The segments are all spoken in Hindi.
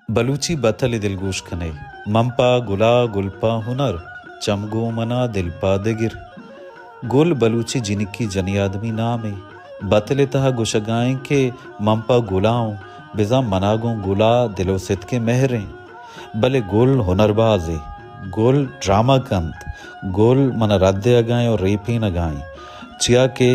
बलूची बतल दिलगोश कने मंपा गुला गुलपा हुनर चमगो मना दिलपा दिगिर गुल बलूची जिनकी जनी आदमी नामे बतले तहा गुशगाएं के मंपा गुलाओं बिजा मनागों गुला दिलो सित के महरें भले गुल हुनरबाजे गुल ड्रामा कंत गुल मन रद्दे अगाएं और रेपी न गाएं चिया के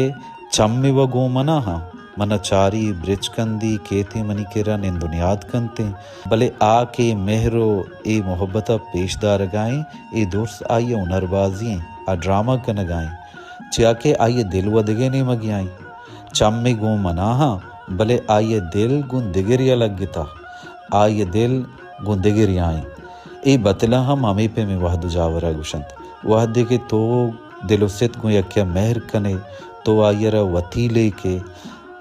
चम्मी व गो मना हा मन चारी ब्रिज कंदी केते मनी केरा निन दुनियाद कंते भले आ के मेहरो ए मोहब्बत पेशदार गाएं ए दोस्त आइए हुनरबाजी आ ड्रामा कन गाएं चिया के आइए दिल व दिगे ने मगियाई चम्मी गो मनाहा भले आइए दिल गुन दिगिरिया लग गिता आइए दिल गुन दिगिरियाई ए बतला हम हमें पे में वह दुजावरा गुशंत वह देखे तो दिलो सित गु यक्या मेहर कने तो आयर वती लेके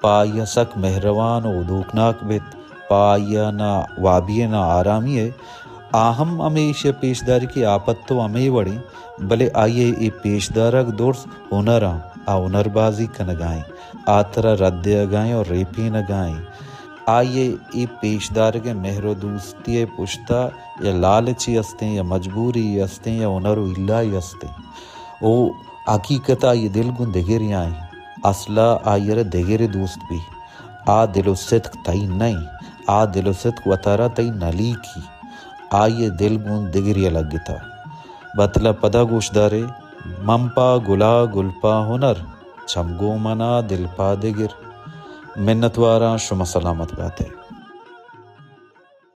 पाया सक मेहरवान ओ दूकनाक बित पाया ना वाबिये ना आरामिये आहम अमेश पेशदारी की आपत तो अमे वड़ी भले आइए ए पेशदारक दोर्स हुनरा आ हुनरबाजी कन गाएं आतरा रद्दे गाएं और रेपी न गाएं आइए ए पेशदार के मेहरो दूस्ती पुश्ता या लालची अस्ते या मजबूरी अस्ते या हुनरो इल्लाई अस्ते ओ हकीकत ये दिल गुन देगेरी आए असला आयर देगेरे दोस्त भी आ दिलो सिद्क तई नहीं आ दिलो सिद्क वतारा तई नली की आइए दिल गुन देगेरिया लगिता बतला पदा गोशदारे मंपा गुला गुलपा हुनर चमगो मना दिलपा दिगिर मिन्नतवारा शुमा सलामत बातें।